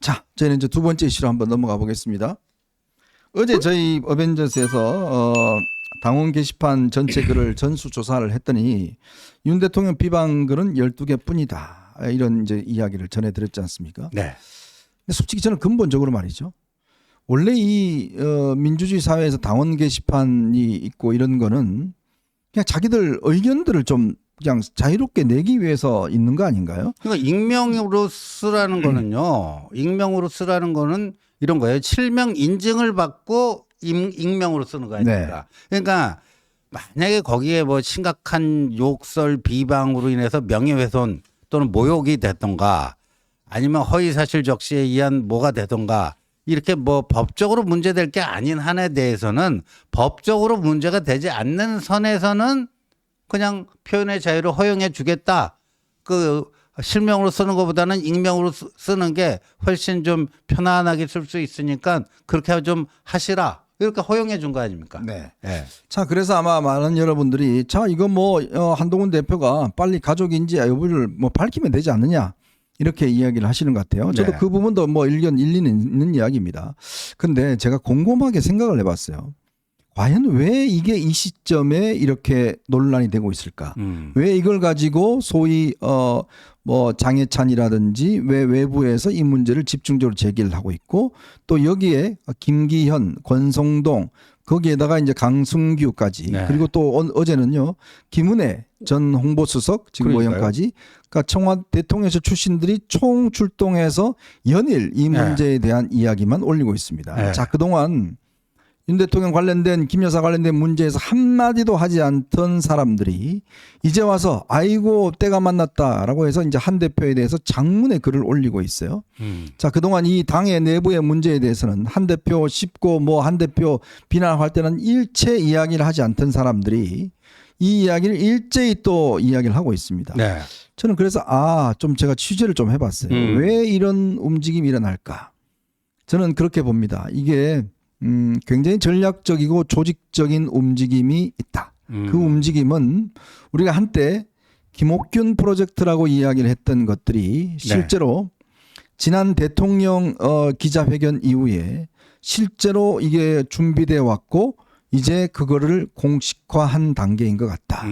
자, 저희는 이제 두 번째 이슈로 한번 넘어가 보겠습니다. 어제 저희 어벤져스에서 당원 게시판 전체 글을 전수조사를 했더니 윤 대통령 비방 글은 12개 뿐이다. 이런 이제 이야기를 전해드렸지 않습니까? 네. 근데 솔직히 저는 근본적으로 말이죠. 원래 이 민주주의 사회에서 당원 게시판이 있고 이런 거는 그냥 자기들 의견들을 좀 그냥 자유롭게 내기 위해서 있는 거 아닌가요? 그러니까 익명으로 쓰라는 거는요. 익명으로 쓰라는 거는 이런 거예요. 실명 인증을 받고 익명으로 쓰는 거 아닙니까? 네. 그러니까 만약에 거기에 뭐 심각한 욕설 비방으로 인해서 명예훼손 또는 모욕이 됐던가 아니면 허위사실 적시에 의한 뭐가 되던가 이렇게 뭐 법적으로 문제될 게 아닌 한에 대해서는 법적으로 문제가 되지 않는 선에서는 그냥 표현의 자유를 허용해 주겠다. 그 실명으로 쓰는 것보다는 익명으로 쓰는 게 훨씬 좀 편안하게 쓸 수 있으니까 그렇게 좀 하시라. 이렇게 허용해 준 거 아닙니까? 네. 네. 자, 그래서 아마 많은 여러분들이 자, 이거 뭐 한동훈 대표가 빨리 가족인지 여부를 뭐 밝히면 되지 않느냐. 이렇게 이야기를 하시는 것 같아요. 저도 네. 그 부분도 뭐 일리는 있는 이야기입니다. 근데 제가 곰곰하게 생각을 해봤어요. 과연 왜 이게 이 시점에 이렇게 논란이 되고 있을까? 왜 이걸 가지고 소위 뭐 장해찬이라든지 왜 외부에서 이 문제를 집중적으로 제기를 하고 있고 또 여기에 김기현, 권성동 거기에다가 이제 강승규까지 네. 그리고 또 어제는요 김은혜 전 홍보수석 지금 그러니까요. 의원까지 그러니까 청와대 대통령실 출신들이 총 출동해서 연일 이 문제에 대한 이야기만 올리고 있습니다. 네. 자, 그동안 윤 대통령 관련된 김 여사 관련된 문제에서 한마디도 하지 않던 사람들이 이제 와서 아이고 때가 만났다라고 해서 이제 한 대표에 대해서 장문의 글을 올리고 있어요. 자, 그동안 이 당의 내부의 문제에 대해서는 한 대표 씹고 뭐 한 대표 비난할 때는 일체 이야기를 하지 않던 사람들이 이 이야기를 일제히 또 이야기를 하고 있습니다. 네. 저는 그래서 좀 제가 취재를 좀 해봤어요. 왜 이런 움직임이 일어날까? 저는 그렇게 봅니다. 이게 굉장히 전략적이고 조직적인 움직임이 있다. 그 움직임은 우리가 한때 김옥균 프로젝트라고 이야기를 했던 것들이 실제로 지난 대통령 기자회견 이후에 실제로 이게 준비되어 왔고 이제 그거를 공식화한 단계인 것 같다.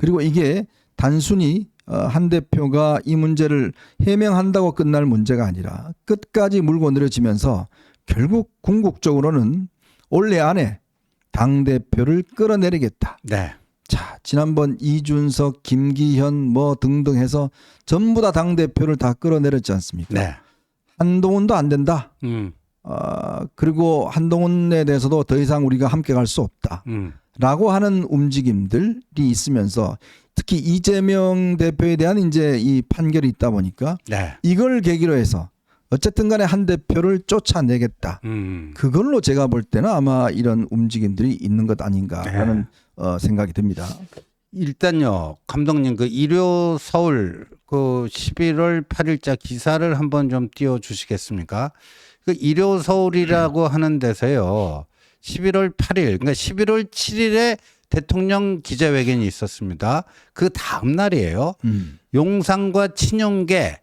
그리고 이게 단순히 한 대표가 이 문제를 해명한다고 끝날 문제가 아니라 끝까지 물고 늘어지면서 결국 궁극적으로는 올해 안에 당대표를 끌어내리겠다. 네. 자, 지난번 이준석, 김기현 뭐 등등 해서 전부 다 당대표를 다 끌어내렸지 않습니까? 네. 한동훈도 안 된다. 그리고 한동훈에 대해서도 더 이상 우리가 함께 갈 수 없다. 라고 하는 움직임들이 있으면서 특히 이재명 대표에 대한 이제 이 판결이 있다 보니까 네. 이걸 계기로 해서 어쨌든 간에 한 대표를 쫓아내겠다. 그걸로 제가 볼 때는 아마 이런 움직임들이 있는 것 아닌가라는 생각이 듭니다. 일단요, 감독님 그 일요 서울 그 11월 8일자 기사를 한번 좀 띄워 주시겠습니까? 그 일요 서울이라고 하는 데서요. 11월 8일, 그러니까 11월 7일에 대통령 기자회견이 있었습니다. 그 다음 날이에요. 용산과 친윤계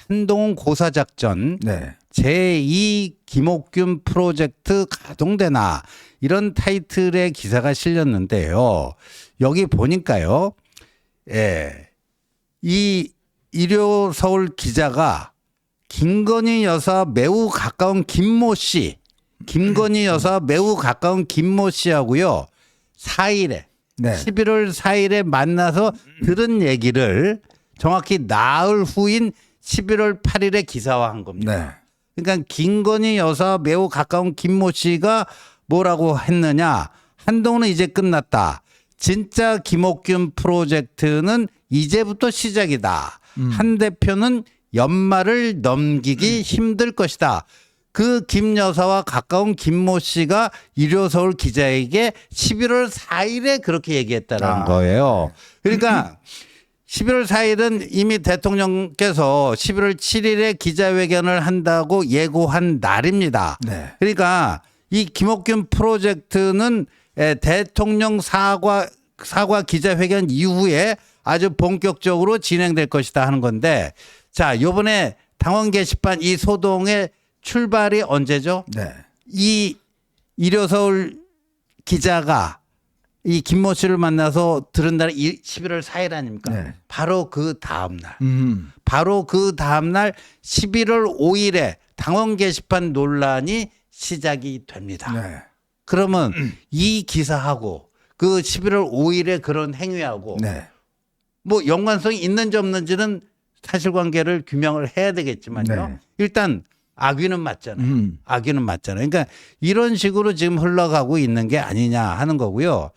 한동훈 고사작전 네. 제2 김옥균 프로젝트 가동되나 이런 타이틀의 기사가 실렸는데요. 여기 보니까요. 이 일요 서울 기자가 김건희 여사 매우 가까운 김모 씨, 김건희 여사 매우 가까운 김모 씨하고요. 4일에 네. 11월 4일에 만나서 들은 얘기를 정확히 나흘 후인 11월 8일에 기사화한 겁니다. 네. 그러니까 김건희 여사 매우 가까운 김모 씨가 뭐라고 했느냐. 한동훈은 이제 끝났다. 진짜 김옥균 프로젝트는 이제부터 시작이다. 한 대표는 연말을 넘기기 힘들 것이다. 그 김 여사와 가까운 김모 씨가 일요서울 기자에게 11월 4일에 그렇게 얘기했다는 거예요. 그러니까 11월 4일은 이미 대통령께서 11월 7일에 기자회견을 한다고 예고한 날입니다. 네. 그러니까 이 김옥균 프로젝트는 대통령 사과 기자회견 이후에 아주 본격적으로 진행될 것이다 하는 건데 자, 요번에 당원 게시판 이 소동의 출발이 언제죠? 네. 이 일요서울 기자가 이 김모 씨를 만나서 들은 날이 11월 4일 아닙니까? 네. 바로 그 다음 날. 음. 바로 그 다음 날 11월 5일에 당원 게시판 논란이 시작이 됩니다. 네. 그러면 이 기사하고 그 11월 5일에 그런 행위하고 네. 뭐 연관성이 있는지 없는지는 사실관계를 규명을 해야 되겠지만요. 네. 일단 악의는 맞잖아요. 음. 악의는 맞잖아요. 그러니까 이런 식으로 지금 흘러가고 있는 게 아니냐 하는 거고요.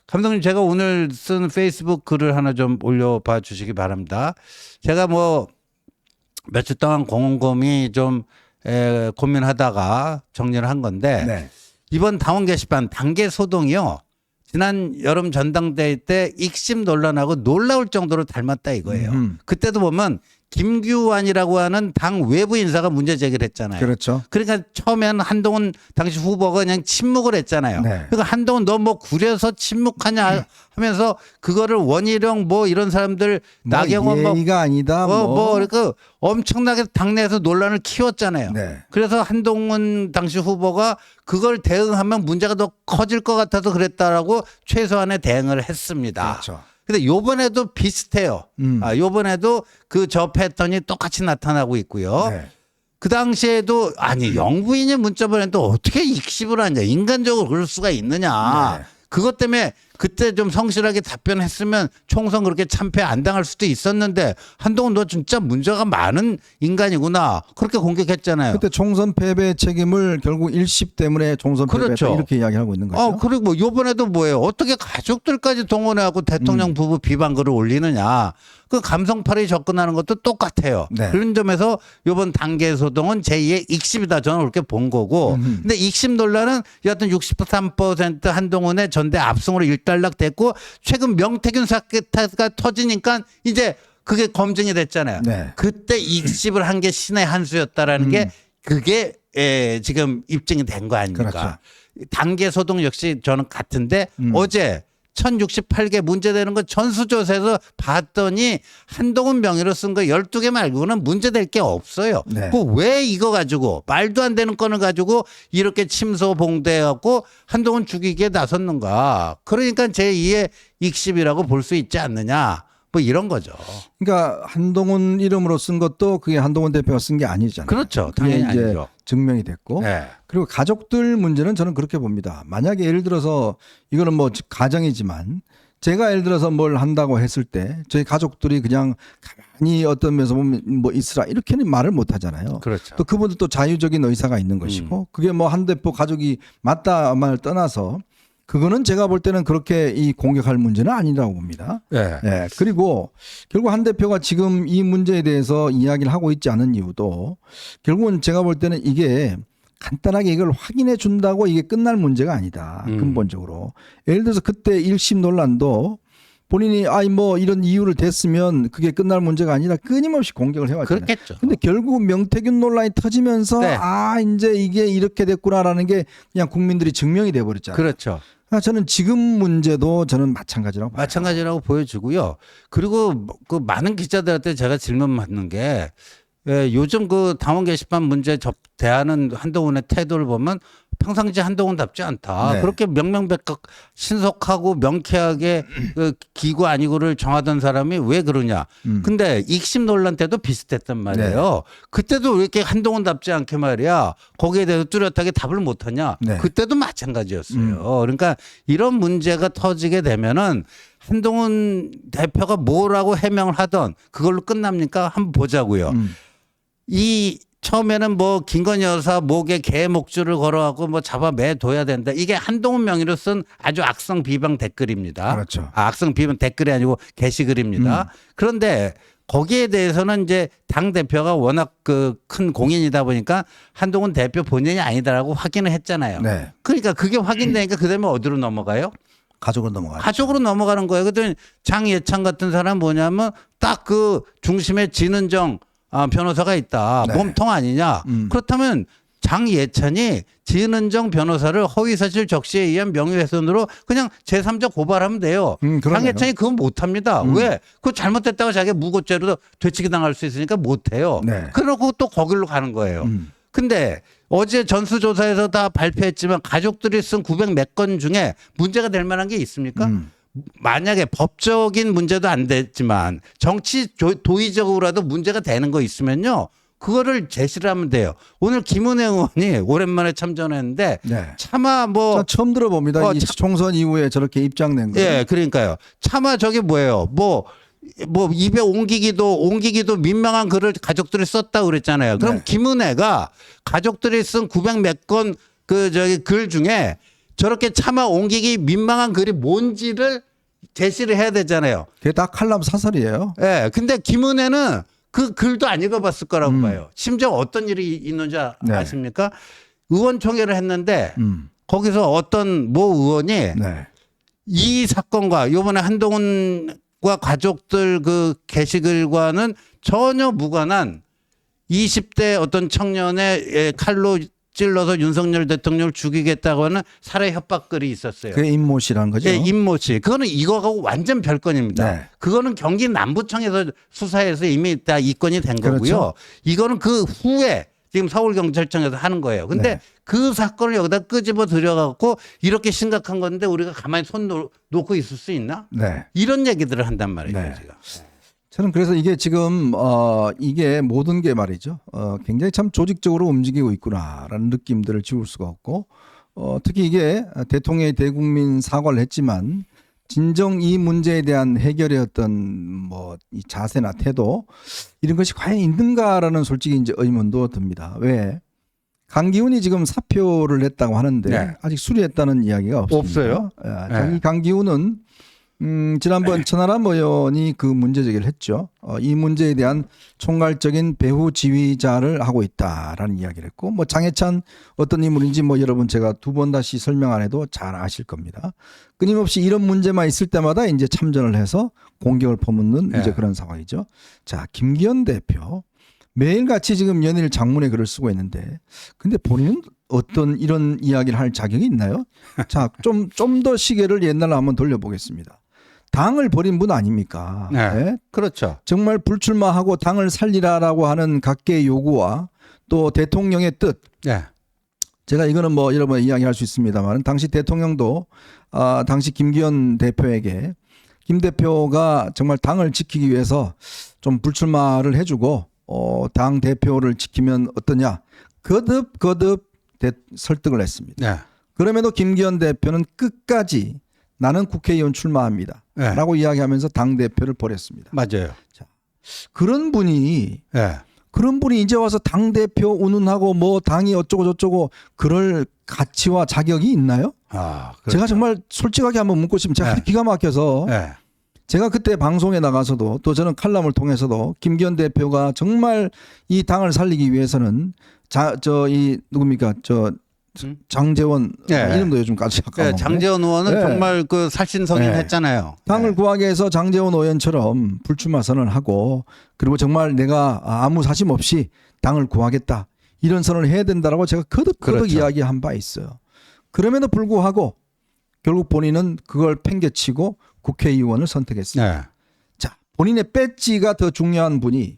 감독님, 제가 오늘 쓴 페이스북 글을 하나 좀 올려봐 주시기 바랍니다. 제가 뭐 며칠 동안 곰곰이 좀 고민하다가 정리를 한 건데 네. 이번 당원 게시판 단계 소동이요. 지난 여름 전당대회 때 익심 논란하고 놀라울 정도로 닮았다 이거예요. 그때도 보면 김규환이라고 하는 당 외부 인사가 문제 제기를 했잖아요. 그렇죠. 그러니까 처음에는 한동훈 당시 후보가 그냥 침묵을 했잖아요. 네. 그러니까 한동훈 너 뭐 구려서 침묵하냐 하면서 그거를 원희룡 뭐 이런 사람들 나경원 뭐 예의가 아니다. 그러니까 엄청나게 당내에서 논란을 키웠잖아요. 네. 그래서 한동훈 당시 후보가 그걸 대응하면 문제가 더 커질 것 같아서 그랬다라고 최소한의 대응을 했습니다. 그렇죠. 근데 요번에도 비슷해요. 요번에도 그 저 패턴이 똑같이 나타나고 있고요. 네. 그 당시에도 아니 영부인이 문자 보냈는데 어떻게 익십을 하냐. 인간적으로 그럴 수가 있느냐. 네. 그것 때문에 그때 좀 성실하게 답변했으면 총선 그렇게 참패 안 당할 수도 있었는데 한동훈 너 진짜 문제가 많은 인간이구나. 그렇게 공격했잖아요. 그때 총선 패배 책임을 결국 일십 때문에 총선 패배했다 그렇죠. 이렇게 이야기하고 있는 거죠. 그리고 뭐 요번에도 뭐예요? 어떻게 가족들까지 동원해갖고 대통령 부부 비방글을 올리느냐. 그 감성팔이 접근하는 것도 똑같아요. 네. 그런 점에서 요번 단계 소동은 제2의 익십이다. 저는 그렇게 본 거고. 근데 익십 논란은 여하튼 63% 한동훈의 전대 압승으로 일단락됐고 최근 명태균 사태가 터지니까 이제 그게 검증이 됐잖아요. 네. 그때 익십을 한 게 신의 한 수였다라는 게 그게 지금 입증이 된 거 아닙니까? 그렇죠. 단계 소동 역시 저는 같은데 어제 1068개 문제되는 거 전수조사에서 봤더니 한동훈 명의로 쓴 거 12개 말고는 문제될 게 없어요. 네. 그 왜 이거 가지고 말도 안 되는 건을 가지고 이렇게 침소봉대하고 한동훈 죽이기에 나섰는가. 그러니까 제2의 익십이라고 볼 수 있지 않느냐. 뭐 이런 거죠. 그러니까 한동훈 이름으로 쓴 것도 그게 한동훈 대표가 쓴 게 아니잖아요. 그렇죠. 그게 당연히 이제 아니죠. 증명이 됐고 네. 그리고 가족들 문제는 저는 그렇게 봅니다. 만약에 예를 들어서 이거는 뭐 가정이지만 제가 예를 들어서 뭘 한다고 했을 때 저희 가족들이 그냥 가만히 어떤 면에서 보면 뭐 있으라 이렇게는 말을 못 하잖아요. 그렇죠. 또 그분도 또 자유적인 의사가 있는 것이고 그게 뭐 한 대표 가족이 맞다 말 떠나서 그거는 제가 볼 때는 그렇게 이 공격할 문제는 아니라고 봅니다. 네. 네. 그리고 결국 한 대표가 지금 이 문제에 대해서 이야기를 하고 있지 않은 이유도 결국은 제가 볼 때는 이게 간단하게 이걸 확인해 준다고 이게 끝날 문제가 아니다. 근본적으로. 예를 들어서 그때 1심 논란도 본인이 뭐 이런 이유를 댔으면 그게 끝날 문제가 아니라 끊임없이 공격을 해왔잖아요. 그렇겠죠. 근데 결국 명태균 논란이 터지면서 네. 이제 이게 이렇게 됐구나라는 게 그냥 국민들이 증명이 돼 버렸잖아요. 그렇죠. 저는 지금 문제도 저는 마찬가지라고 봐요. 마찬가지라고 보여지고요. 그리고 그 많은 기자들한테 제가 질문 받는 게 요즘 그 당원 게시판 문제 대하는 한동훈의 태도를 보면 평상시 한동훈답지 않다. 네. 그렇게 명명백각 신속하고 명쾌하게 그 기구 아니고를 정하던 사람이 왜 그러냐. 근데 익심 논란 때도 비슷했단 말이에요. 그때도 왜 이렇게 한동훈답지 않게 말이야. 거기에 대해서 뚜렷하게 답을 못하냐. 네. 그때도 마찬가지였어요. 그러니까 이런 문제가 터지게 되면은 한동훈 대표가 뭐라고 해명을 하던 그걸로 끝납니까? 한번 보자고요. 이 처음에는 뭐 김건희 여사 목에 개 목줄을 걸어갖고 뭐 잡아매둬야 된다. 이게 한동훈 명의로 쓴 아주 악성 비방 댓글입니다. 그렇죠. 악성 비방 댓글이 아니고 게시글입니다. 그런데 거기에 대해서는 이제 당 대표가 워낙 그 큰 공인이다 보니까 한동훈 대표 본인이 아니다라고 확인을 했잖아요. 네. 그러니까 그게 확인되니까 그다음에 어디로 넘어가요? 가족으로 넘어가요. 가족으로 넘어가는 거예요. 그랬더니 장예찬 같은 사람 뭐냐면 딱 그 중심에 진은정 변호사가 있다. 네. 몸통 아니냐. 그렇다면 장예찬이 진은정 변호사를 허위사실 적시에 의한 명예훼손으로 그냥 제3자 고발하면 돼요. 그러네요. 장예찬이 그건 못합니다. 왜? 그거 잘못됐다고 자기가 무고죄로 되치기 당할 수 있으니까 못해요. 네. 그러고 또 거길로 가는 거예요. 근데 어제 전수조사에서 다 발표했지만 가족들이 쓴 900 몇 건 중에 문제가 될 만한 게 있습니까? 만약에 법적인 문제도 안 됐지만 정치 도의적으로라도 문제가 되는 거 있으면요. 그거를 제시를 하면 돼요. 오늘 김은혜 의원이 오랜만에 참전했는데 네. 차마 뭐 저 처음 들어봅니다. 이 총선 이후에 저렇게 입장낸 거. 예, 그러니까요. 차마 저게 뭐예요? 뭐 입에 옮기기도 민망한 글을 가족들이 썼다 그랬잖아요. 그럼 네. 김은혜가 가족들이 쓴 900 몇 건 글 중에 저렇게 차마 옮기기 민망한 글이 뭔지를 제시를 해야 되잖아요. 그게 다 칼럼 사설이에요. 예. 근데 김은혜는 그 글도 안 읽어봤을 거라고 봐요. 심지어 어떤 일이 있는지 네. 아십니까? 의원총회를 했는데 음. 거기서 어떤 모 의원이 네. 이 사건과 이번에 한동훈과 가족들 그 게시글과는 전혀 무관한 20대 어떤 청년의 칼로 찔러서 윤석열 대통령을 죽이겠다고 하는 살해 협박 글이 있었어요. 그게 임모씨라는 거죠. 예, 임모 씨. 그거는 이거하고 완전 별건입니다. 네. 그거는 경기 남부청에서 수사해서 이미 다 입건이 된 거고요. 그렇죠. 이거는 그 후에 지금 서울경찰청에서 하는 거예요. 근데 네. 그 사건을 여기다 끄집어 들여갖고 이렇게 심각한 건데 우리가 가만히 손 놓고 있을 수 있나? 네. 이런 얘기들을 한단 말이에요. 네. 제가. 저는 그래서 이게 지금 이게 모든 게 말이죠. 굉장히 참 조직적으로 움직이고 있구나라는 느낌들을 지울 수가 없고 특히 이게 대통령이 대국민 사과를 했지만 진정 이 문제에 대한 해결의 어떤 뭐 이 자세나 태도 이런 것이 과연 있는가라는 솔직히 이제 의문도 듭니다. 왜? 강기훈이 지금 사표를 냈다고 하는데 네. 아직 수리했다는 이야기가 없습니다. 없어요? 네. 이 강기훈은 지난번 천하람 의원이 그 문제 제기를 했죠. 이 문제에 대한 총괄적인 배후 지휘자를 하고 있다라는 이야기를 했고, 뭐 장해찬 어떤 인물인지 뭐 여러분 제가 두 번 다시 설명 안 해도 잘 아실 겁니다. 끊임없이 이런 문제만 있을 때마다 이제 참전을 해서 공격을 퍼붓는 네. 이제 그런 상황이죠. 자, 김기현 대표 매일같이 지금 연일 장문에 글을 쓰고 있는데, 근데 본인은 어떤 이런 이야기를 할 자격이 있나요? 자, 좀 더 시계를 옛날로 한번 돌려보겠습니다. 당을 버린 분 아닙니까? 네. 네? 그렇죠. 정말 불출마하고 당을 살리라라고 하는 각계의 요구와 또 대통령의 뜻. 네. 제가 이거는 뭐 여러분 이야기할 수 있습니다만 당시 대통령도 당시 김기현 대표에게 김 대표가 정말 당을 지키기 위해서 좀 불출마를 해주고 당 대표를 지키면 어떠냐 거듭 설득을 했습니다. 네. 그럼에도 김기현 대표는 끝까지 나는 국회의원 출마합니다. 네. 라고 이야기하면서 당대표를 버렸습니다. 맞아요. 그런 분이 이제 와서 당대표 운운하고 뭐 당이 어쩌고 저쩌고 그럴 가치와 자격이 있나요? 아, 그렇죠. 제가 정말 솔직하게 한번 묻고 싶으면 제가 네. 기가 막혀서 네. 제가 그때 방송에 나가서도 또 저는 칼럼을 통해서도 김기현 대표가 정말 이 당을 살리기 위해서는 누굽니까? 장제원 네. 이름도 요즘 까지 네, 장제원 의원은 네. 정말 그 살신성인했잖아요. 당을 네. 구하기 위해서 장제원 의원처럼 불출마 선언하고 그리고 정말 내가 아무 사심 없이 당을 구하겠다 이런 선언을 해야 된다라고 제가 거듭 그렇죠. 이야기한 바 있어요. 그럼에도 불구하고 결국 본인은 그걸 팽개치고 국회의원을 선택했습니다. 네. 자, 본인의 배지가 더 중요한 분이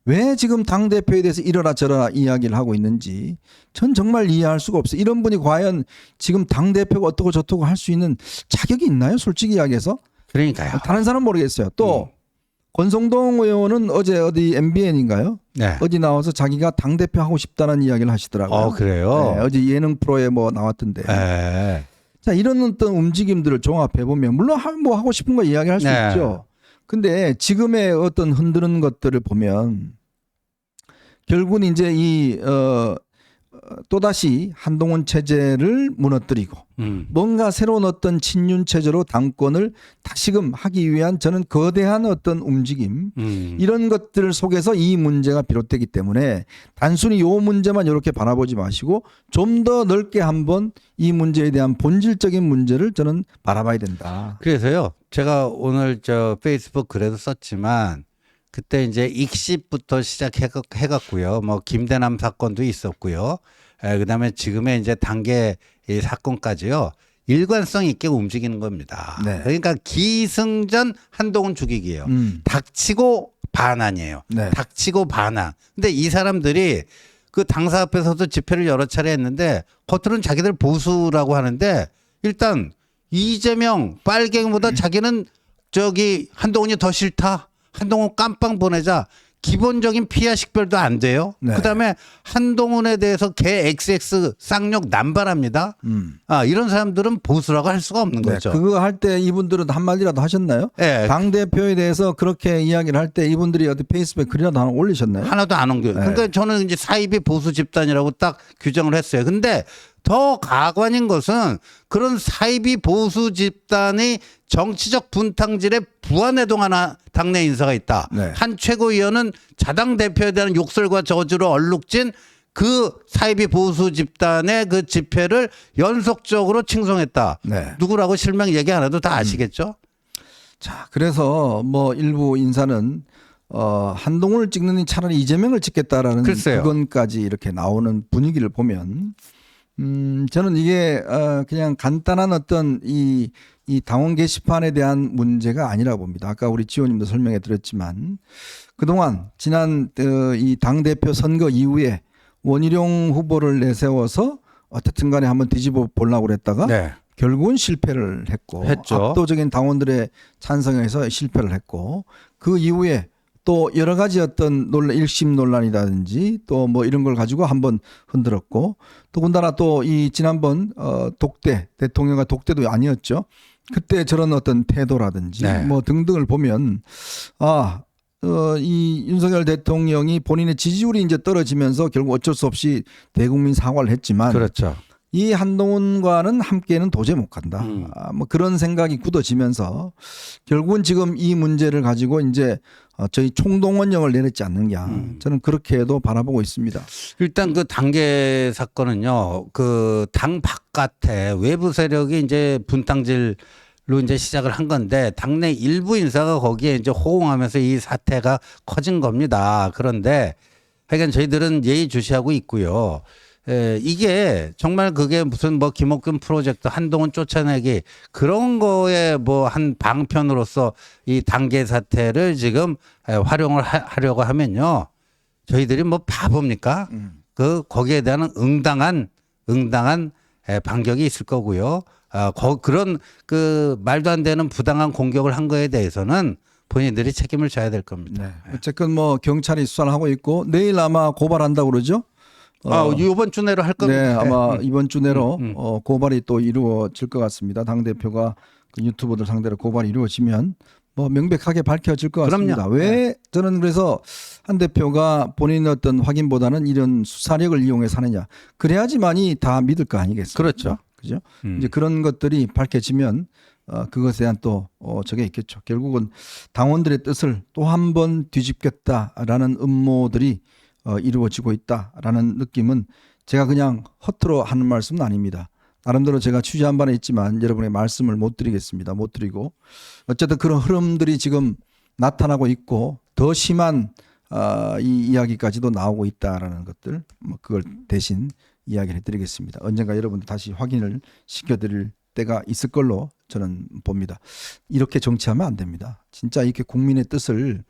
왜 지금 당대표에 대해서 이러라 저러라 이야기를 하고 있는지 전 정말 이해할 수가 없어요. 이런 분이 과연 지금 당대표가 어떻고 저떻고 할 수 있는 자격이 있나요? 솔직히 이야기해서. 그러니까요. 다른 사람 모르겠어요. 또 권성동 의원은 어제 어디 MBN인가요? 네. 어디 나와서 자기가 당대표 하고 싶다는 이야기를 하시더라고요. 그래요? 네, 어제 예능 프로에 뭐 나왔던데. 네. 자, 이런 어떤 움직임들을 종합해 보면 물론 뭐 하고 싶은 거 이야기할 수 네. 있죠. 근데 지금의 어떤 흔드는 것들을 보면 결국은 이제 또다시 한동훈 체제를 무너뜨리고 뭔가 새로운 어떤 친윤 체제로 당권을 다시금 하기 위한 저는 거대한 어떤 움직임 이런 것들 속에서 이 문제가 비롯되기 때문에 단순히 이 문제만 이렇게 바라보지 마시고 좀 더 넓게 한번 이 문제에 대한 본질적인 문제를 저는 바라봐야 된다. 그래서요. 제가 오늘 페이스북 글에도 썼지만 그때 이제 익십부터 시작해갖고요. 뭐 김대남 사건도 있었고요. 그다음에 지금의 이제 단계 이 사건까지요. 일관성 있게 움직이는 겁니다. 네. 그러니까 기승전 한동훈 죽이기예요. 닥치고 반환이에요. 네. 닥치고 반환. 근데 이 사람들이 그 당사 앞에서도 집회를 여러 차례 했는데 겉으로는 자기들 보수라고 하는데 일단 이재명 빨갱이보다 자기는 저기 한동훈이 더 싫다. 한동훈 깜빵 보내자. 기본적인 피하 식별도 안 돼요. 네. 그다음에 한동훈에 대해서 개 XX 쌍욕 남발합니다. 이런 사람들은 보수라고 할 수가 없는 네, 거죠. 그거 할 때 이분들은 한마디라도 하셨나요? 예. 당 대표에 대해서 그렇게 이야기를 할 때 이분들이 어디 페이스북에 글이라도 하나 올리셨나요? 하나도 안 옮겨요. 네. 그러니까 저는 이제 사입이 보수 집단이라고 딱 규정을 했어요. 근데 더 가관인 것은 그런 사입이 보수 집단의 정치적 분탕질에 부안해동하는 당내 인사가 있다. 네. 한 최고위원은 자당 대표에 대한 욕설과 저주로 얼룩진 그 사입이 보수 집단의 그 집회를 연속적으로 칭송했다. 네. 누구라고 실명 얘기 안 해도 다 아시겠죠? 자, 그래서 뭐 일부 인사는 한동훈을 찍느니 차라리 이재명을 찍겠다라는 글쎄요. 그건까지 이렇게 나오는 분위기를 보면 저는 이게 그냥 간단한 어떤 이 당원 게시판에 대한 문제가 아니라고 봅니다. 아까 우리 지호님도 설명해 드렸지만 그동안 지난 이 당대표 선거 이후에 원희룡 후보를 내세워서 어쨌든 간에 한번 뒤집어 보려고 그랬다가 네. 결국은 실패를 했죠. 압도적인 당원들의 찬성에서 실패를 했고 그 이후에 또 여러 가지 어떤 일심 논란이라든지 또 뭐 이런 걸 가지고 한번 흔들었고 더군다나 또 이 지난번 독대 대통령과 독대도 아니었죠. 그때 저런 어떤 태도라든지 네. 뭐 등등을 보면 이 윤석열 대통령이 본인의 지지율이 이제 떨어지면서 결국 어쩔 수 없이 대국민 사과를 했지만 그렇죠. 이 한동훈과는 함께는 도저히 못 간다. 뭐 그런 생각이 굳어지면서 결국은 지금 이 문제를 가지고 이제 저희 총동원령을 내렸지 않느냐. 저는 그렇게도 바라보고 있습니다. 일단 그 단계 사건은요, 그 당 바깥에 외부 세력이 이제 분탕질로 이제 시작을 한 건데 당내 일부 인사가 거기에 이제 호응하면서 이 사태가 커진 겁니다. 그런데 하여간 저희들은 예의주시하고 있고요. 이게 정말 그게 무슨 뭐 김옥균 프로젝트 한동훈 쫓아내기 그런 거에 뭐 한 방편으로서 이 단계 사태를 지금 활용을 하려고 하면요. 저희들이 뭐 바보입니까? 그 거기에 대한 응당한 반격이 있을 거고요. 그런 그 말도 안 되는 부당한 공격을 한 거에 대해서는 본인들이 책임을 져야 될 겁니다. 네. 어쨌든 뭐 경찰이 수사를 하고 있고 내일 아마 고발한다고 그러죠. 이번 주 내로 할 겁니다. 네, 아마 이번 주 내로 고발이 또 이루어질 것 같습니다. 당 대표가 그 유튜버들 상대로 고발이 이루어지면 뭐 명백하게 밝혀질 것 같습니다. 그럼요. 왜 저는 그래서 한 대표가 본인의 어떤 확인보다는 이런 수사력을 이용해서 하느냐. 그래야지만이 다 믿을 거 아니겠습니까? 그렇죠. 그죠? 이제 그런 것들이 밝혀지면 그것에 대한 또 저게 있겠죠. 결국은 당원들의 뜻을 또 한 번 뒤집겠다라는 음모들이 이루어지고 있다라는 느낌은 제가 그냥 허투루 하는 말씀은 아닙니다. 나름대로 제가 취재한 바는 있지만 여러분의 말씀을 못 드리겠습니다. 못 드리고 어쨌든 그런 흐름들이 지금 나타나고 있고 더 심한 이 이야기까지도 나오고 있다라는 것들 뭐 그걸 대신 이야기를 해드리겠습니다. 언젠가 여러분들 다시 확인을 시켜드릴 때가 있을 걸로 저는 봅니다. 이렇게 정치하면 안 됩니다. 진짜 이렇게 국민의 뜻을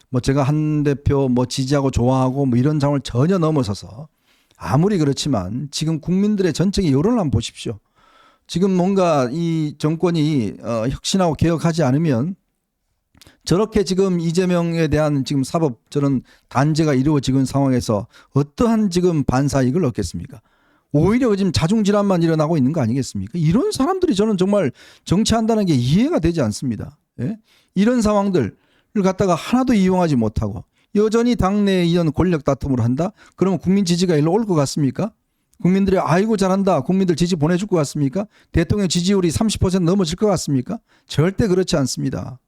뭐 제가 한 대표 뭐 지지하고 좋아하고 뭐 이런 상황을 전혀 넘어서서 아무리 그렇지만 지금 국민들의 전적인 여론을 한번 보십시오. 지금 뭔가 이 정권이 혁신하고 개혁하지 않으면 저렇게 지금 이재명에 대한 지금 사법 저런 단죄가 이루어지는 상황에서 어떠한 지금 반사이익을 얻겠습니까? 오히려 지금 자중질환만 일어나고 있는 거 아니겠습니까? 이런 사람들이 저는 정말 정치한다는 게 이해가 되지 않습니다. 예? 이런 상황들 을 갖다가 하나도 이용하지 못하고 여전히 당내에 이런 권력 다툼을 한다? 그러면 국민 지지가 일로 올 것 같습니까? 국민들이 아이고 잘한다. 국민들 지지 보내줄 것 같습니까? 대통령 지지율이 30% 넘어질 것 같습니까? 절대 그렇지 않습니다.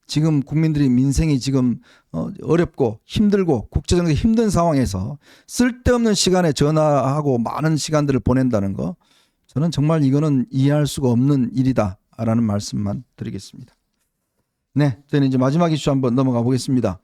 지금 국민들이 민생이 지금 어렵고 힘들고 국제적으로 힘든 상황에서 쓸데없는 시간에 전화하고 많은 시간들을 보낸다는 거 저는 정말 이거는 이해할 수가 없는 일이다라는 말씀만 드리겠습니다. 네, 저는 이제 마지막 이슈 한번 넘어가 보겠습니다.